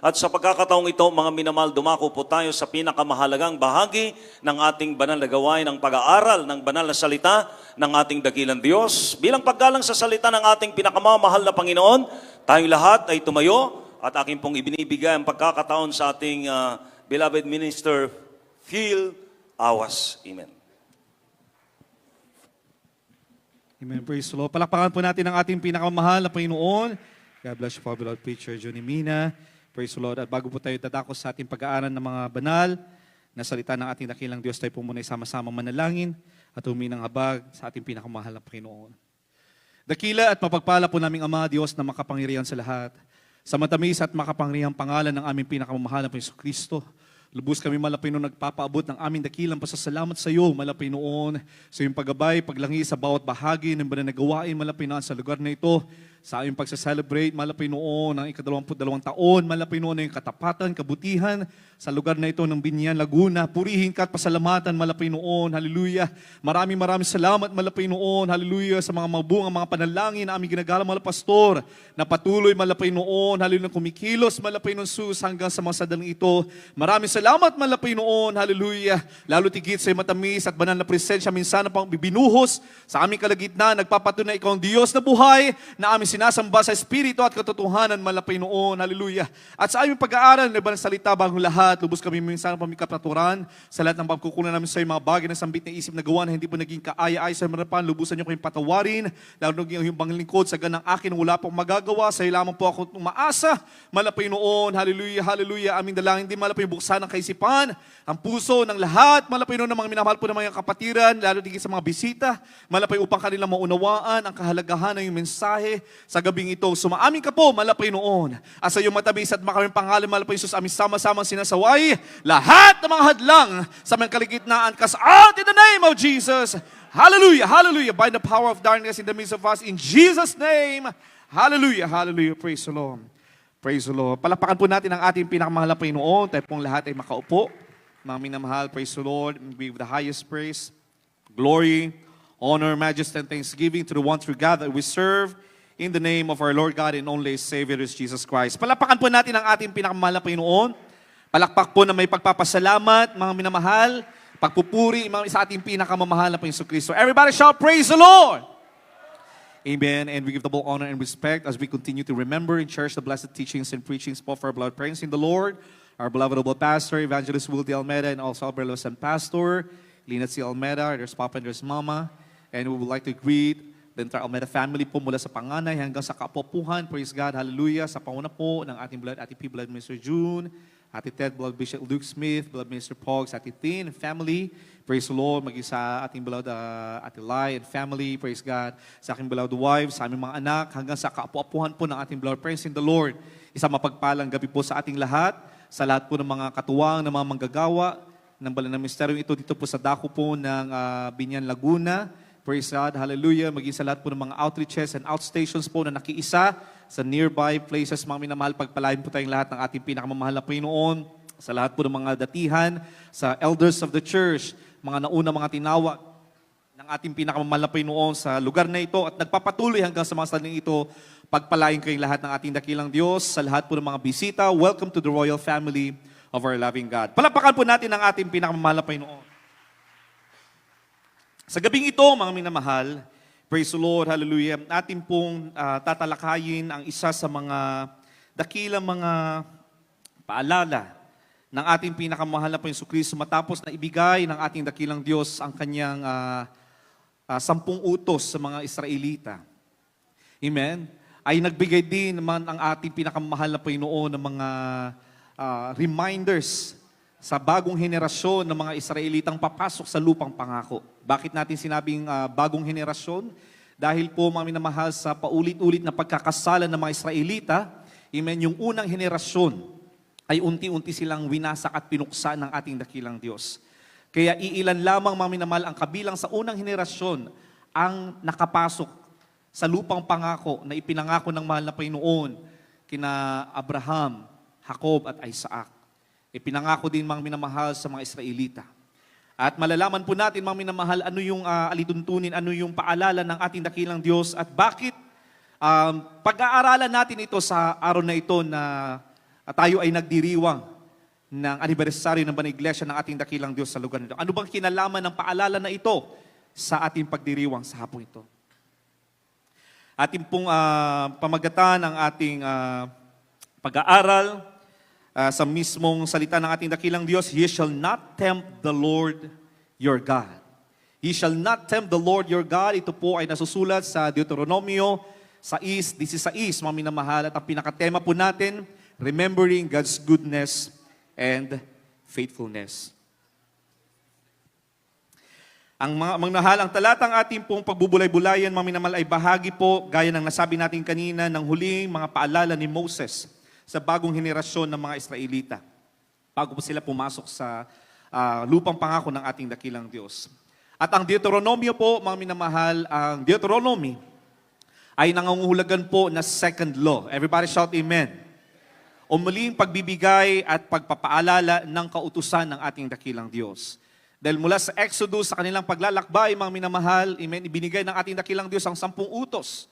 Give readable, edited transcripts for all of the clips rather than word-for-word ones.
At sa pagkakataong ito, mga minamahal, dumako po tayo sa pinakamahalagang bahagi ng ating banal na gawain, ng pag-aaral ng banal na salita ng ating dakilang Diyos. Bilang paggalang sa salita ng ating pinakamamahal na Panginoon, tayong lahat ay tumayo at aking pong ibinibigay ang pagkakataon sa ating beloved minister, Phil Awas. Amen. Amen. Praise the Lord. Palakpakan po natin ang ating pinakamahal na Panginoon. God bless you po, beloved preacher Johnny Mina. Praise the Lord. At bago po tayo dadako sa ating pag-aaral ng mga banal na salita ng ating dakilang Diyos, tayo po muna sama-sama manalangin at huminang habag sa ating pinakamahal na Panginoon. Dakila at mapagpala po naming Ama, Diyos na makapangyarihan sa lahat. Sa matamis at makapangyarihang pangalan ng aming pinakamamahal na Panginoon Kristo, lubos kami malapay noon nagpapaabot ng aming dakilang pasasalamat sa iyo, malapay noon sa iyong paggabay, paglangi sa bawat bahagi ng banal na gawain, malapay noon sa lugar na ito, sa aming pagsa-celebrate, malapay noon ang ika-22 taon, malapay noon ang katapatan, kabutihan sa lugar na ito ng Binyan, Laguna. Purihin ka at pasalamatan, malapay noon, hallelujah. Maraming salamat, malapay noon, hallelujah, sa mga mabungang mga panalangin na aming ginagalang mga pastor, na patuloy malapay noon, hallelujah, kumikilos, malapay noon sus hanggang sa mga sadaling ito. Maraming salamat, malapay noon, hallelujah. Lalo tigit sa matamis at banal na presensya, minsan na pang bibinuhos sa aming kalagitnaan, nagpapatunay ikaw ang Diyos na buhay, na aming sinasamba sa Espiritu at katotohanan, malapay noon, hallelujah. At sa aming pag-aaral ng ibang salita bagong lahat, lubos kami minsan ng pamikapaturan sa lahat ng pagkukunan namin sa mga bagay na sambit na isip na gawa na hindi po naging kaaya-ay sa harapan, lubusan niyo kayong patawarin, lalo yung panglingkod sa ganang akin wala pong magagawa, sa iyo lamang po ako umaasa, malapay noon, hallelujah, hallelujah, aming dalangin din malapay buksan ng kaisipan, ang puso ng lahat, malapay noon ng mga minamahal po ng mga kapatiran, lalo tigit sa mga bisita, malapay upang kanilang maunawaan ang kahalagahan ng iyong mensahe sa gabing ito. Sumaamin ka po, malapay noon. At sa iyong matamis at makaming pangalan, malapay Jesus, aming sama-samang sinasaway lahat ng mga hadlang sa mga kaligitnaan kas out in the name of Jesus. Hallelujah, hallelujah. By the power of darkness in the midst of us, in Jesus' name. Hallelujah, hallelujah. Praise the Lord. Praise the Lord. Palapakan po natin ang ating pinakamahal na Panginoon. Tayo pong lahat ay makaupo. Mga minamahal, praise the Lord. And give the highest praise, glory, honor, majesty, and thanksgiving to the one true God that we serve in the name of our Lord God and only Savior is Jesus Christ. Palapakan po natin ang ating pinakamahal na Panginoon. Palakpak po na may pagpapasalamat, mga minamahal, pagpupuri sa ating pinakamamahal na Panginoon Kristo. Everybody shout, praise the Lord! Amen. And we give double honor and respect as we continue to remember and cherish the blessed teachings and preachings of our beloved parents in the Lord, our beloved noble pastor, Evangelist Will D. Almeida, and also our beloved son pastor, Lina C. Almeida, there's Papa and there's Mama. And we would like to greet the entire Almeida family po mula sa panganay hanggang sa kapopuhan. Praise God, hallelujah. Sa panguna po ng ating beloved Ate P, beloved Mr. June, Ate Ted, beloved Bishop Luke Smith, beloved Minister Pogs, Ate Tin, and family. Praise the Lord. Maging sa ating beloved Ate Lai and family. Praise God. Sa aking beloved wives, sa aming mga anak, hanggang sa kaapu-apuhan po ng ating beloved friends in the Lord. Isang mapagpalang gabi po sa ating lahat, sa lahat po ng mga katuwang, ng mga manggagawa, ng banal na misteryo ito dito po sa dako po ng Binyan, Laguna. Praise God. Hallelujah. Maging sa lahat po ng mga outreaches and outstations po na nakiisa sa nearby places, mga minamahal, pagpalain po tayong lahat ng ating pinakamamahal na Panginoon, sa lahat po ng mga datihan, sa elders of the church, mga nauna mga tinawag ng ating pinakamamahal na Panginoon sa lugar na ito at nagpapatuloy hanggang sa mga saling ito, pagpalain kayong lahat ng ating dakilang Diyos, sa lahat po ng mga bisita. Welcome to the royal family of our loving God. Palapakan po natin ang ating pinakamamahal na Panginoon. Sa gabing ito, mga minamahal, praise the Lord, hallelujah, atin pong tatalakayin ang isa sa mga dakilang mga paalala ng ating pinakamahal na Panginoon Kristo matapos na ibigay ng ating dakilang Diyos ang kanyang 10 utos sa mga Israelita. Amen? Ay nagbigay din naman ang ating pinakamahal na Panginoon ng mga reminders sa bagong henerasyon ng mga Israelitang papasok sa lupang pangako. Bakit natin sinabing bagong henerasyon? Dahil po mga minamahal sa paulit-ulit na pagkakasalan ng mga Israelita, amen, yung unang henerasyon ay unti-unti silang winasak at pinuksa ng ating dakilang Diyos. Kaya iilan lamang mga minamahal ang kabilang sa unang henerasyon ang nakapasok sa lupang pangako na ipinangako ng mahal na Panginoon kina Abraham, Jacob at Isaac. Ipinangako din mga minamahal sa mga Israelita. At malalaman po natin mga minamahal ano yung alituntunin, ano yung paalala ng ating dakilang Diyos at bakit pag-aaralan natin ito sa araw na ito na at tayo ay nagdiriwang ng anibersaryo ng Banal Iglesia ng ating dakilang Diyos sa lugar nito. Ano bang kinalaman ng paalala na ito sa ating pagdiriwang sa hapong ito? Ating pong pamagatan ng ating pag-aaral sa mismong salita ng ating dakilang Diyos, "Ye shall not tempt the Lord your God." Ye shall not tempt the Lord your God. Ito po ay nasusulat sa Deuteronomio 6:16, mga minamahal. At ang pinakatema po natin, remembering God's goodness and faithfulness. Ang mga talatang ating pong pagbubulay-bulayan, mga minamahal, ay bahagi po, gaya ng nasabi natin kanina, ng huling mga paalala ni Moses sa bagong henerasyon ng mga Israelita bago po sila pumasok sa lupang pangako ng ating dakilang Diyos. At ang Deuteronomio po, mga minamahal, ang Deuteronomy ay nangangahulugan po na second law. Everybody shout amen. O muling pagbibigay at pagpapaalala ng kautusan ng ating dakilang Diyos. Dahil mula sa Exodus, sa kanilang paglalakbay, mga minamahal, amen, ibinigay ng ating dakilang Diyos ang 10 utos.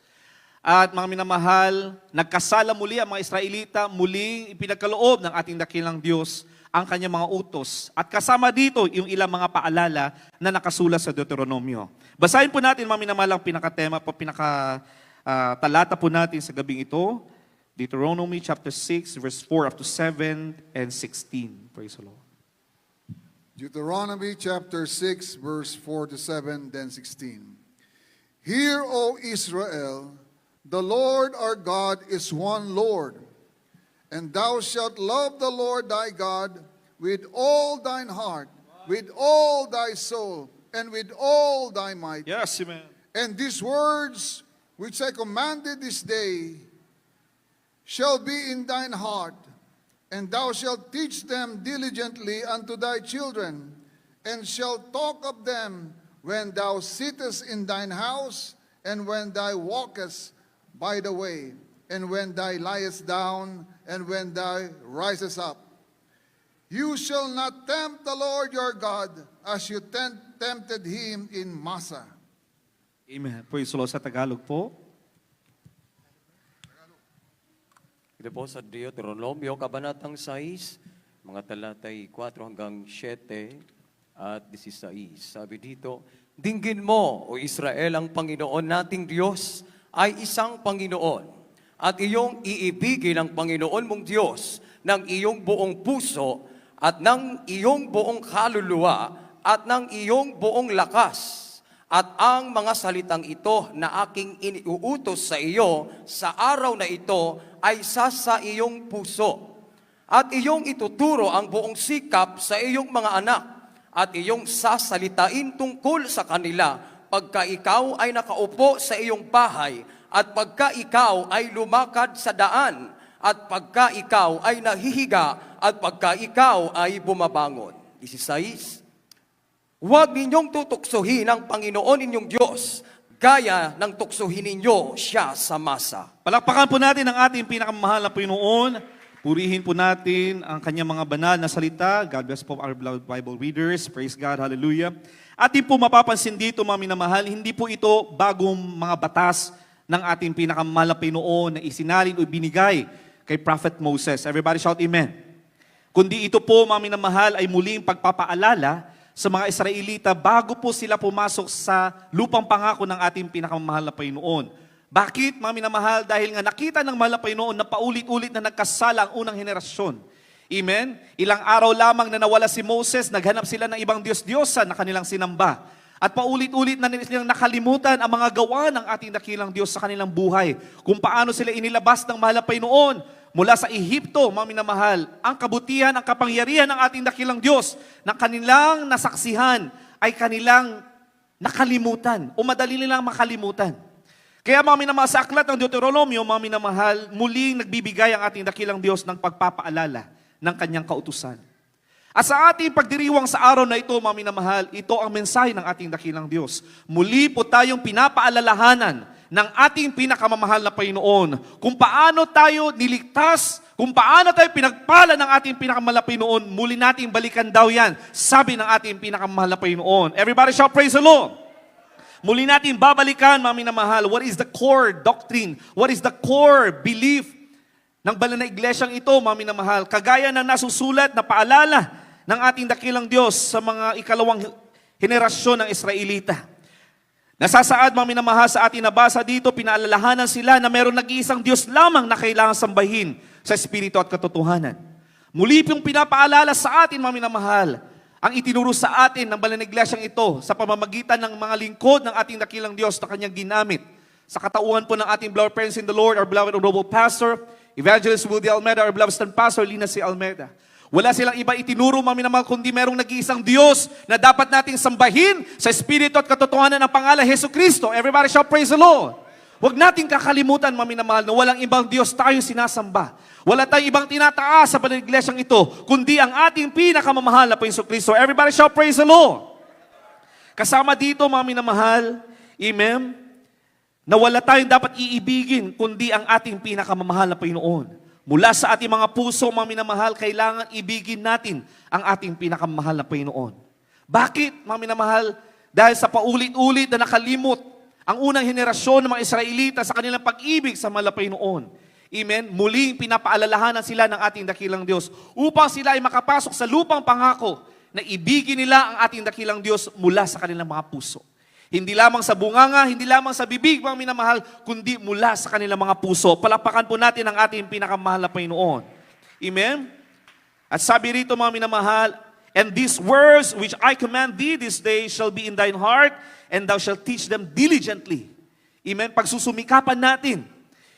At mga minamahal, nagkasala muli ang mga Israelita, muling ipinagkaloob ng ating dakilang Diyos ang kanyang mga utos. At kasama dito yung ilang mga paalala na nakasulat sa Deuteronomio. Basahin po natin, mga minamahal, ang pinakatema po, talata po natin sa gabing ito. Deuteronomy chapter 6, verse 4 up to 7 and 16. Praise the Lord. Deuteronomy chapter 6, verse 4 to 7, then 16. Hear, O Israel, the Lord our God is one Lord, and thou shalt love the Lord thy God with all thine heart, with all thy soul, and with all thy might. Yes, amen. And these words which I commanded this day shall be in thine heart, and thou shalt teach them diligently unto thy children, and shalt talk of them when thou sittest in thine house, and when thou walkest by the way, and when thou liest down, and when thou risest up. You shall not tempt the Lord your God as you tempted him in Massa. Amen. Praise the Lord. Sa Tagalog po. Ito po sa Deuteronomio, Kabanatang 6, mga talatay 4 hanggang 7 at 16. Sabi dito, "Dinggin mo, O Israel, ang Panginoon nating Diyos ay isang Panginoon, at iyong iibigin ang Panginoon mong Diyos ng iyong buong puso at ng iyong buong kaluluwa at ng iyong buong lakas. At ang mga salitang ito na aking iniuutos sa iyo sa araw na ito ay sa iyong puso. At iyong ituturo ang buong sikap sa iyong mga anak at iyong sasalitain tungkol sa kanila pagka ikaw ay nakaupo sa iyong bahay at pagka ikaw ay lumakad sa daan at pagka ikaw ay nahihiga at pagka ikaw ay bumabangon." 16. "Huwag ninyong tutuksohin ang Panginoon inyong Diyos, gaya ng tuksohin ninyo siya sa Masa." Palakpakan po natin ang ating pinakamahal na Panginoon. Purihin po natin ang kanyang mga banal na salita. God bless po our beloved Bible readers. Praise God, hallelujah. Atin po mapapansin dito, mga minamahal, hindi po ito bagong mga batas ng ating pinakamahal na Panginoon na isinalin o binigay kay Prophet Moses. Everybody shout amen. Kundi ito po, mga minamahal, ay muling pagpapaalala sa mga Israelita bago po sila pumasok sa lupang pangako ng ating pinakamahal na Panginoon. Bakit, mga minamahal? Dahil nga nakita ng mahal na Panginoon na paulit-ulit na nagkasala ang unang henerasyon. Amen? Ilang araw lamang na nawala si Moses, naghanap sila ng ibang Diyos-Diyosan na kanilang sinamba. At paulit-ulit na nilang nakalimutan ang mga gawa ng ating dakilang Diyos sa kanilang buhay. Kung paano sila inilabas ng mahal na Panginoon mula sa Ehipto, mga minamahal, ang kabutihan, ang kapangyarihan ng ating dakilang Diyos na kanilang nasaksihan ay kanilang nakalimutan o madali nilang makalimutan. Kaya mga minamahal, sa aklat ng Deuteronomio, mga minamahal, muling nagbibigay ang ating dakilang Diyos ng pagpapaalala ng kanyang kautusan. At sa ating pagdiriwang sa araw na ito, mga minamahal, ito ang mensahe ng ating dakilang Diyos. Muli po tayong pinapaalalahanan ng ating pinakamamahal na Panginoon kung paano tayo niligtas, kung paano tayo pinagpala ng ating pinakamamahal na Panginoon, muli nating balikan daw yan, sabi ng ating pinakamamahal na Panginoon. Everybody shout praise the Lord. Muli natin babalikan, mga minamahal, what is the core doctrine? What is the core belief ng banal na iglesyang ito, mga minamahal, kagaya ng nasusulat na paalala ng ating dakilang Diyos sa mga ikalawang henerasyon ng Israelita. Nasasaad, mga minamahal, sa ating nabasa dito, pinaalalahanan sila na mayroong nag-iisang Diyos lamang na kailangan sambahin sa Espiritu at katotohanan. Muli pong pinapaalala sa atin, mga minamahal, ang itinuro sa atin ng banal na iglesyang ito sa pamamagitan ng mga lingkod ng ating dakilang Diyos na kanyang ginamit. Sa katauhan po ng ating beloved parents in the Lord, our beloved Honorable Pastor, Evangelist Wildy Almeida, our beloved stand pastor, Lina C. Almeida. Wala silang iba itinuro, mga minamahal, kundi merong nag-iisang Diyos na dapat nating sambahin sa Espiritu at katotohanan ng pangalan Hesus Kristo. Everybody shall praise the Lord. Huwag nating kakalimutan, mga minamahal, na walang ibang Diyos tayo sinasamba. Wala tayong ibang tinataas sa banal na iglesyang ito, kundi ang ating pinakamamahal na Hesus Kristo. Everybody shall praise the Lord. Kasama dito, mga minamahal, amen, na wala tayong dapat iibigin, kundi ang ating pinakamamahal na Panginoon. Mula sa ating mga puso, mga minamahal, kailangan ibigin natin ang ating pinakamamahal na Panginoon. Bakit, mga minamahal? Dahil sa paulit-ulit na nakalimot ang unang henerasyon ng mga Israelita sa kanilang pag-ibig sa mahal na Panginoon. Amen? Muling pinapaalalahanan sila ng ating dakilang Diyos upang sila ay makapasok sa lupang pangako na ibigin nila ang ating dakilang Diyos mula sa kanilang mga puso. Hindi lamang sa bunganga, hindi lamang sa bibig, mga minamahal, kundi mula sa kanilang mga puso. Palakpakan po natin ang ating pinakamahal na Panginoon. Amen? At sabi rito, mga minamahal, and these words which I command thee this day shall be in thine heart, and thou shalt teach them diligently. Amen? Pagsusumikapan natin.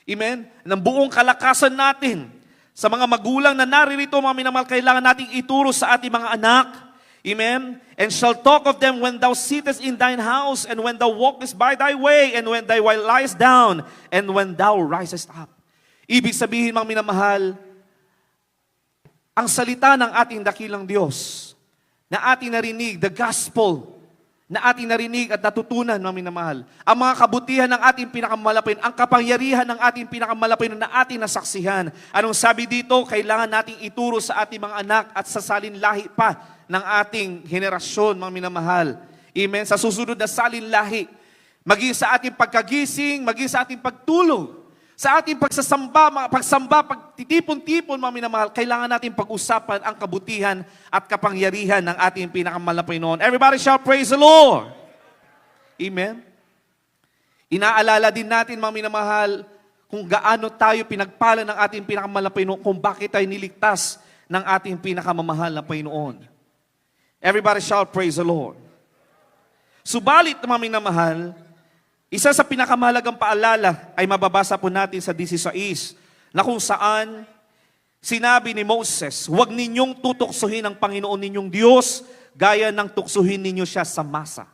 Amen? Ng buong kalakasan natin. Sa mga magulang na naririto, mga minamahal, kailangan nating ituro sa ating mga anak. Amen? And shall talk of them when thou sittest in thine house, and when thou walkest by thy way, and when thou liest down, and when thou risest up. Ibig sabihin, mga minamahal, ang salita ng ating dakilang Diyos, na ating narinig, the gospel, na ating narinig at natutunan, mga minamahal, ang mga kabutihan ng ating pinakamalapin, ang kapangyarihan ng ating pinakamalapin na ating nasaksihan. Anong sabi dito? Kailangan nating ituro sa ating mga anak at sa salinlahi pa ng ating henerasyon, mga minamahal. Amen? Sa susunod na salinlahi, maging sa ating pagkagising, maging sa ating pagtulog, sa ating pagsamba, pagtitipon-tipon, mga minamahal, kailangan natin pag-usapan ang kabutihan at kapangyarihan ng ating pinakamahal na Panginoon. Everybody shall praise the Lord. Amen? Inaalala din natin, mga minamahal, kung gaano tayo pinagpala ng ating pinakamahal na Panginoon, kung bakit tayo niligtas ng ating pinakamamahal na Panginoon. Everybody shout, praise the Lord. Subalit, mga minamahal, isa sa pinakamahalagang paalala ay mababasa po natin sa 16, na kung saan sinabi ni Moses, huwag ninyong tutuksohin ang Panginoon ninyong Diyos gaya ng tuksohin ninyo siya sa masa.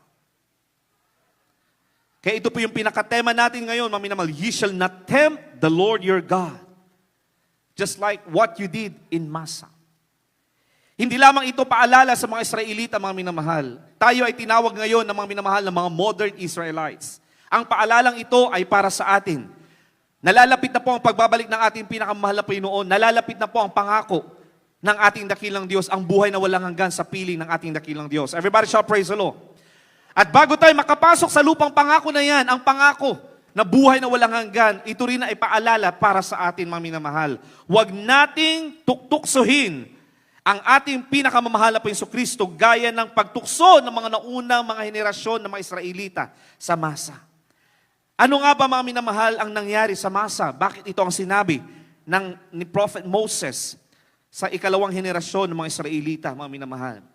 Kaya ito po yung pinakatema natin ngayon, mga minamahal, ye shall not tempt the Lord your God, just like what you did in Masa. Hindi lamang ito paalala sa mga Israelita, mga minamahal. Tayo ay tinawag ngayon ng mga minamahal na mga modern Israelites. Ang paalalang ito ay para sa atin. Nalalapit na po ang pagbabalik ng ating pinakamahal na Panginoon. Nalalapit na po ang pangako ng ating dakilang Diyos, ang buhay na walang hanggan sa piling ng ating dakilang Diyos. Everybody shall praise the Lord. At bago tayo makapasok sa lupang pangako na yan, ang pangako na buhay na walang hanggan, ito rin ay paalala para sa atin, mga minamahal. Huwag nating tuktuksohin ang ating pinakamamahal na Hesus Kristo gaya ng pagtukso ng mga naunang mga henerasyon ng mga Israelita sa Masa. Ano nga ba, mga minamahal, ang nangyari sa Masa? Bakit ito ang sinabi ni Prophet Moses sa ikalawang henerasyon ng mga Israelita, mga minamahal?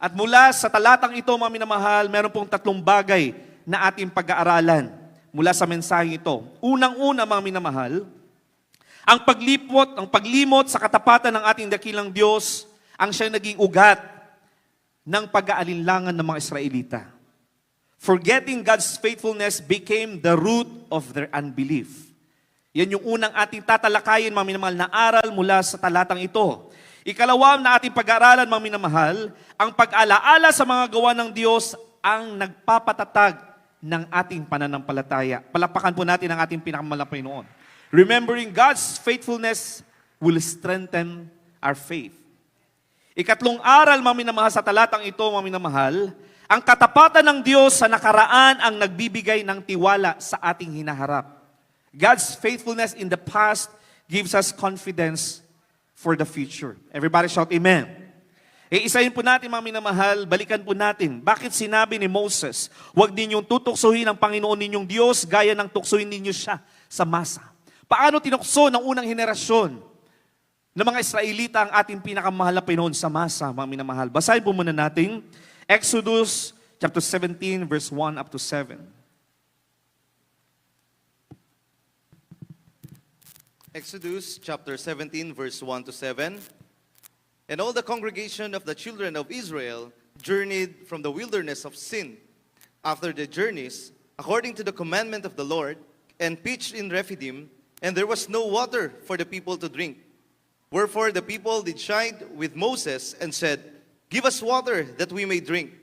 At mula sa talatang ito, mga minamahal, meron pong 3 bagay na ating pag-aaralan mula sa mensaheng ito. Unang-una, mga minamahal, ang paglimot sa katapatan ng ating dakilang Diyos ang siyang naging ugat ng pag-aalinlangan ng mga Israelita. Forgetting God's faithfulness became the root of their unbelief. Yan yung unang ating tatalakayin, mga minamahal, na aral mula sa talatang ito. Ikalawa na ating pag-aaralan, mga minamahal, ang pag-alaala sa mga gawa ng Diyos ang nagpapatatag ng ating pananampalataya. Palakpakan po natin ang ating pinakamahal na Panginoon. Remembering God's faithfulness will strengthen our faith. Ikatlong aral, mga minamahal, sa talatang ito, mga minamahal, ang katapatan ng Diyos sa nakaraan ang nagbibigay ng tiwala sa ating hinaharap. God's faithfulness in the past gives us confidence for the future. Everybody shout amen. Isayin po natin mga minamahal, balikan po natin. Bakit sinabi ni Moses, huwag ninyong tutuksohin ang Panginoon ninyong Diyos gaya ng tuksohin ninyo siya sa masa. Paano tinukso ng unang henerasyon ng mga Israelita ang ating pinakamahal na Panginoon sa masa, mga minamahal? Basahin po muna natin Exodus chapter 17 verse 1 up to 7. Exodus chapter 17, verse 1 to 7. And all the congregation of the children of Israel journeyed from the wilderness of Sin after the journeys, according to the commandment of the Lord, and pitched in Rephidim, and there was no water for the people to drink. Wherefore the people did chide with Moses, and said, Give us water that we may drink.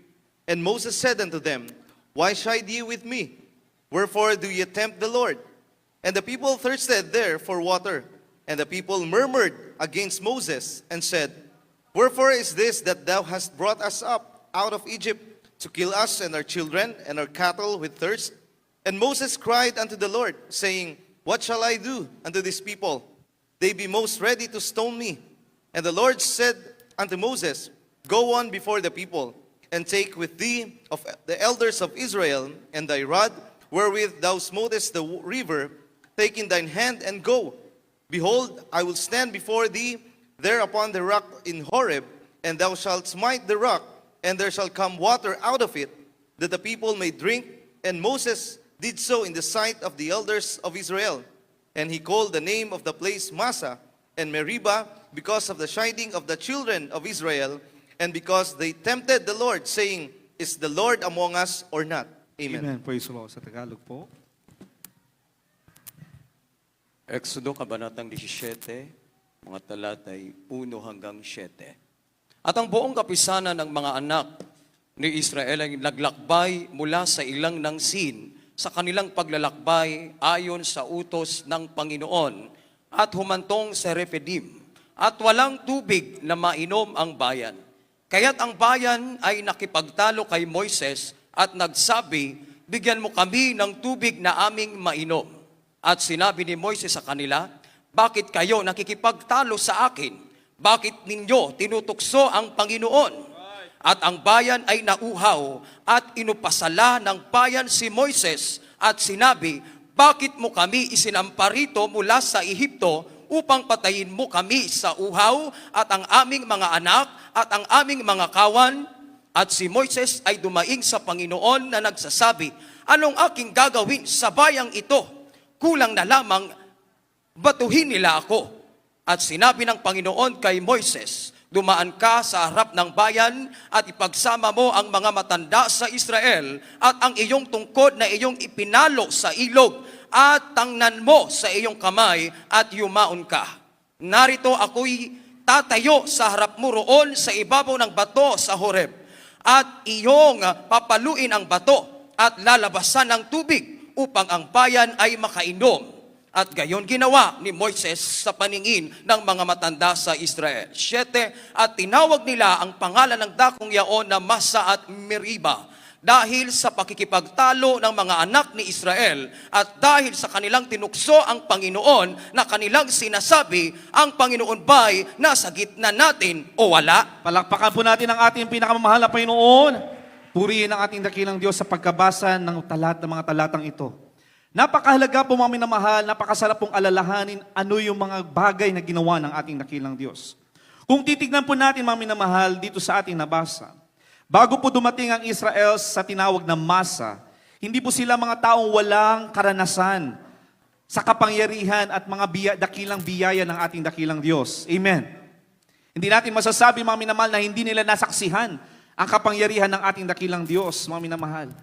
And Moses said unto them, Why chide ye with me? Wherefore do ye tempt the Lord? And the people thirsted there for water. And the people murmured against Moses, and said, Wherefore is this that thou hast brought us up out of Egypt, to kill us and our children and our cattle with thirst? And Moses cried unto the Lord, saying, What shall I do unto this people? They be most ready to stone me. And the Lord said unto Moses, Go on before the people, and take with thee of the elders of Israel, and thy rod, wherewith thou smotest the river, take in thine hand, and go. Behold, I will stand before thee there upon the rock in Horeb, and thou shalt smite the rock, and there shall come water out of it, that the people may drink. And Moses did so in the sight of the elders of Israel. And he called the name of the place Massa and Meribah, because of the chiding of the children of Israel, and because they tempted the Lord, saying, Is the Lord among us or not? Amen. Amen. Praise the Lord. Sa Tagalog po. Exodo, Kabanatang 17, mga talatay 1 hanggang 7. At ang buong kapisanan ng mga anak ni Israel ay naglakbay mula sa ilang ng Sin sa kanilang paglalakbay ayon sa utos ng Panginoon at humantong sa Rephidim. At walang tubig na mainom ang bayan. Kaya't ang bayan ay nakipagtalo kay Moises at nagsabi, Bigyan mo kami ng tubig na aming mainom. At sinabi ni Moises sa kanila, Bakit kayo nakikipagtalo sa akin? Bakit ninyo tinutukso ang Panginoon? At ang bayan ay nauhaw at inupasala ng bayan si Moises at sinabi, Bakit mo kami isinamparito mula sa Ehipto upang patayin mo kami sa uhaw at ang aming mga anak at ang aming mga kawan? At si Moises ay dumaing sa Panginoon na nagsasabi, Anong aking gagawin sa bayang ito? Kulang na lamang batuhin nila ako. At sinabi ng Panginoon kay Moises, Dumaan ka sa harap ng bayan at ipagsama mo ang mga matanda sa Israel at ang iyong tungkod na iyong ipinalo sa ilog at tangnan mo sa iyong kamay at yumaon ka. Narito ako'y tatayo sa harap mo roon sa ibabaw ng bato sa Horeb at iyong papaluin ang bato at lalabasan ng tubig upang ang bayan ay makainom. At gayon ginawa ni Moises sa paningin ng mga matanda sa Israel. 7, at tinawag nila ang pangalan ng dakong yaon na Massa at Meribah dahil sa pakikipagtalo ng mga anak ni Israel at dahil sa kanilang tinukso ang Panginoon na kanilang sinasabi, ang Panginoon ba'y nasa gitna natin o wala? Palakpakan po natin ang ating pinakamamahal na Panginoon. Purihin ang ating dakilang Diyos sa pagkabasa ng mga talatang ito. Napakahalaga po mga minamahal, napakasarap pong alalahanin ano yung mga bagay na ginawa ng ating dakilang Diyos. Kung titignan po natin mga minamahal dito sa ating nabasa, bago po dumating ang Israel sa tinawag na Massa, hindi po sila mga taong walang karanasan sa kapangyarihan at mga dakilang biyaya ng ating dakilang Diyos. Amen. Hindi natin masasabi mga minamahal na hindi nila nasaksihan ang kapangyarihan ng ating dakilang Diyos, mga minamahal.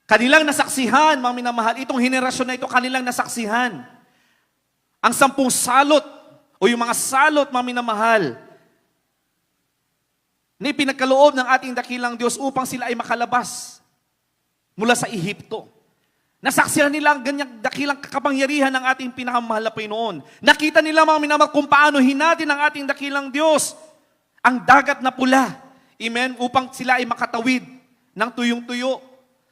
Kanilang nasaksihan, mga minamahal, itong henerasyon na ito, kanilang nasaksihan. Ang 10 salot, o yung mga salot, mga minamahal, na pinagkaloob ng ating dakilang Diyos upang sila ay makalabas mula sa Ehipto. Nasaksihan nila ang ganyang dakilang kapangyarihan ng ating pinakamahal na Panginoon. Nakita nila, mga minamahal, kung paano hinati ng ating dakilang Diyos ang dagat na pula. Amen? Upang sila ay makatawid ng tuyong-tuyo.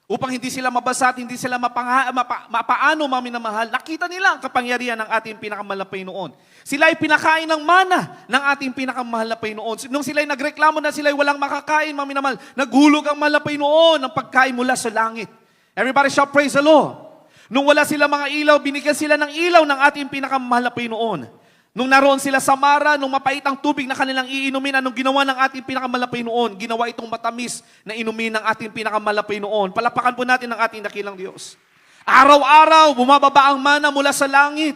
Upang hindi sila mabasa at hindi sila mapaano, mga minamahal, nakita nila ang kapangyarihan ng ating pinakamahal na Panginoon. Sila ay pinakain ng mana ng ating pinakamahal na Panginoon. Nung sila ay nagreklamo na sila ay walang makakain, mga minamahal, naghulog ang mahal na Panginoon ng pagkain mula sa langit. Everybody shout, praise the Lord. Nung wala sila mga ilaw, binigyan sila ng ilaw ng ating pinakamahal na Panginoon. Nung naroon sila sa Mara, nung mapait ang tubig na kanilang iinumin, anong ginawa ng ating pinakamahal na Panginoon? Ginawa itong matamis na inumin ng ating pinakamahal na Panginoon. Palapakan po natin ang ating dakilang Diyos. Araw-araw, bumababa ang mana mula sa langit.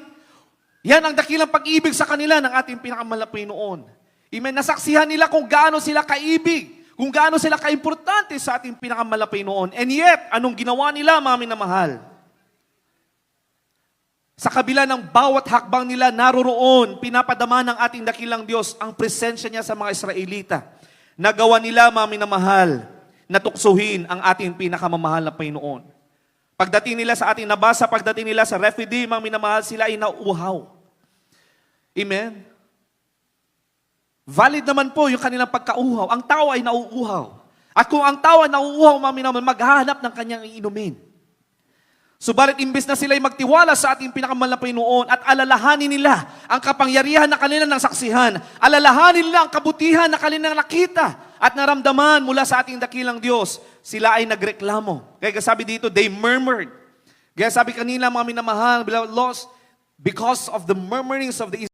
Yan ang dakilang pag-ibig sa kanila ng ating pinakamahal na Panginoon. Amen. Nasaksihan nila kung gaano sila kaibig, kung gaano sila kaimportante sa ating pinakamahal na Panginoon. And yet, anong ginawa nila, mga minamahal? Sa kabila ng bawat hakbang nila, naroroon, pinapadama ng ating dakilang Diyos ang presensya niya sa mga Israelita. Nagawa nila, mga minamahal, na tuksuhin ang ating pinakamamahal na Panginoon. Pagdating nila sa ating nabasa, pagdating nila sa refugee, mga minamahal, sila ay nauuhaw. Amen? Valid naman po yung kanilang pagkauhaw. Ang tao ay nauuhaw. At kung ang tao ay nauuhaw, mga minamahal, maghahanap ng kanyang iinumin. Subalit imbes na sila'y magtiwala sa ating pinakamahal na Panginoon at alalahanin nila ang kapangyarihan na kanilang nasaksihan, alalahanin nila ang kabutihan na kanilang nakita at naramdaman mula sa ating dakilang Diyos, sila ay nagreklamo. Kaya sabi dito, they murmured. Kaya sabi kanila, mga minamahal, beloved lost, because of the murmurings of the